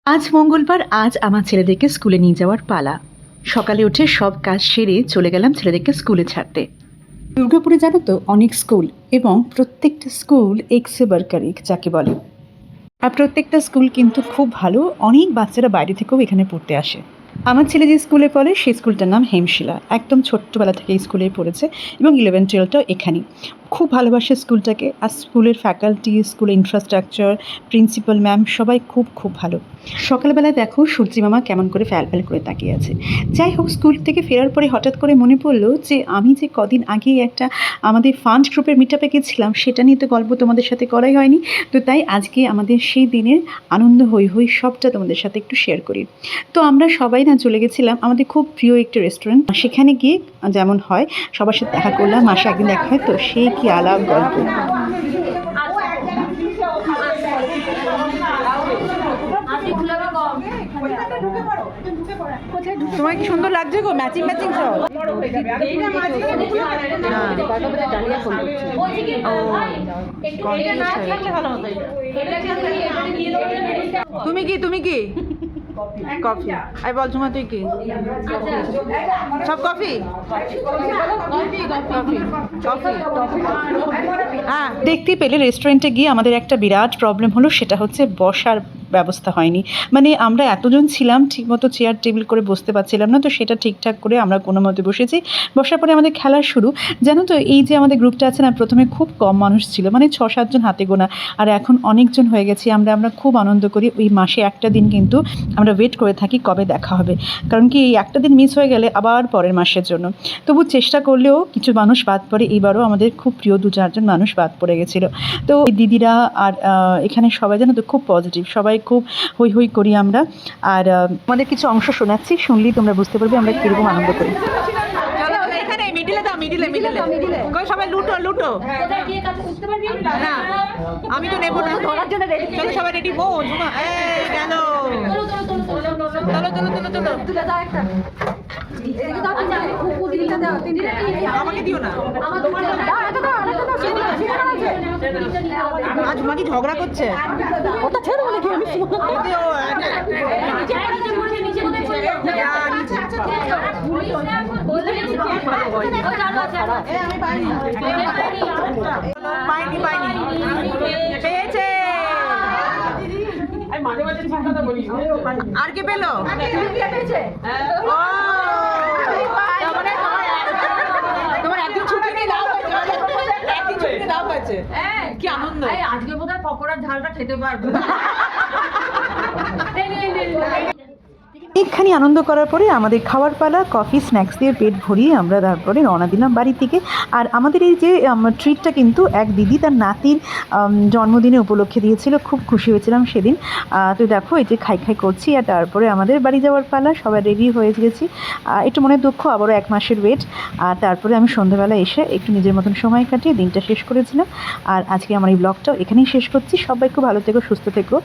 আজ মঙ্গলবার। আজ আমার ছেলেদেরকে স্কুলে নিয়ে যাওয়ার পালা। সকালে উঠে সব কাজ সেরে চলে গেলাম ছেলেদেরকে স্কুলে ছাড়তে। দুর্গাপুরে জানো তো অনেক স্কুল, এবং প্রত্যেকটা স্কুল এক্সে বারকার এক যাকে বলে। আর প্রত্যেকটা স্কুল কিন্তু খুব ভালো, অনেক বাচ্চারা বাইরে থেকেও এখানে পড়তে আসে। আমার ছেলে যে স্কুলে পড়ে সেই স্কুলটার নাম হেমশিলা, একদম ছোট্টবেলা থেকে এই স্কুলে পড়েছে এবং 11-12টাও এখানেই। খুব ভালোবাসে স্কুলটাকে, আর স্কুলের ফ্যাকাল্টি, স্কুলের ইনফ্রাস্ট্রাকচার, প্রিন্সিপাল ম্যাম সবাই খুব খুব ভালো। সকালবেলায় দেখো সূর্যি মামা কেমন করে ফ্যাল ফ্যাল করে তাকিয়ে আছে। যাই হোক, স্কুল থেকে ফেরার পরে হঠাৎ করে মনে পড়লো যে আমি যে কদিন আগেই একটা আমাদের ফান্ড গ্রুপের মিট আপে গেছিলাম, সেটা নিয়ে তো গল্প তোমাদের সাথে করাই হয়নি। তো তাই আজকে আমাদের সেই দিনের আনন্দ হই হই সবটা তোমাদের সাথে একটু শেয়ার করি। তো আমরা সবাই না চলে গেছিলাম আমাদের খুব প্রিয় একটি রেস্টুরেন্ট, সেখানে গিয়ে যেমন হয় সবার সাথে দেখা করলাম, মাসে একদিন দেখা হয়, তো সেই কি আলাপ গল্প। তোমার কি সুন্দর লাগছে গো, ম্যাচিং ম্যাচিং সব। তুমি কি কফি? আই বল তোমার, তুই কি সব কফি? হ্যাঁ, দেখতে পেলে রেস্টুরেন্টে গিয়ে আমাদের একটা বিরাট প্রবলেম হলো, সেটা হচ্ছে বসার ব্যবস্থা হয়নি। মানে আমরা এতজন ছিলাম, ঠিকমতো চেয়ার টেবিল করে বসতে পারছিলাম না, তো সেটা ঠিকঠাক করে আমরা কোনো মতে বসেছি। বসার পরে আমাদের খেলা শুরু। জানো তো, এই যে আমাদের গ্রুপটা আছে না, প্রথমে খুব কম মানুষ ছিল, মানে 6-7 জন হাতে গোনা, আর এখন অনেকজন হয়ে গেছি। আমরা খুব আনন্দ করি। ওই মাসে একটা দিন কিন্তু আমরা ওয়েট করে থাকি কবে দেখা হবে, কারণ কি এই একটা দিন মিস হয়ে গেলে আবার পরের মাসের জন্য। তবু চেষ্টা করলেও কিছু মানুষ বাদ পড়ে। এইবারও আমাদের খুব প্রিয় 2-4 জন মানুষ বাদ পড়ে গেছিলো। তো এই দিদিরা আর এখানে সবাই জানো তো খুব পজিটিভ, সবাই খুব হই হই করি আমরা। আর আমাদের কিছু অংশ শোনাচ্ছি, শুনলেই তোমরা বুঝতে পারবে আমরা কীরকম আনন্দ করি। সবাই লুটো লুটো, আমি তো নেবো না, চলো সবাই রেডি। গেল, আমাকে দিও না, ঝুমা কি ঝগড়া করছে? ওটা ছেড়ে নাকি আমি পেয়েছে। আর কে পেলো? তোমার একদিন ছুটি নেই, লাভ হয়েছে। কি আনন্দ! আজকে বোধহয় পকোড়ার ঝালটা খেতে পারবো। একখানি আনন্দ করার পরে আমাদের খাওয়ার পালা। কফি স্ন্যাক্স দিয়ে পেট ভরিয়ে আমরা তারপরে রওনা দিলাম বাড়ির দিকে। আর আমাদের এই যে ট্রিটটা কিন্তু এক দিদি তার নাতির জন্মদিনে উপলক্ষে দিয়েছিল, খুব খুশি হয়েছিলাম সেদিন। তো দেখো এই যে খাই খাই করছি, আর তারপরে আমাদের বাড়ি যাওয়ার পালা। সবাই রেডি হয়ে গেছি, একটু মনে দুঃখ, আবারও 1 মাসের ওয়েট। আর তারপরে আমি সন্ধ্যাবেলা এসে একটু নিজের মতন সময় কাটিয়ে দিনটা শেষ করেছিলাম। আর আজকে আমার এই ব্লগটাও এখানেই শেষ করছি। সবাই খুব ভালো থেকো, সুস্থ থেকো।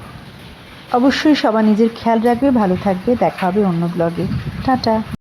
অবশ্যই সবাই নিজের খেয়াল রাখবে, ভালো থাকবে। দেখা হবে অন্য ব্লগে। টাটা।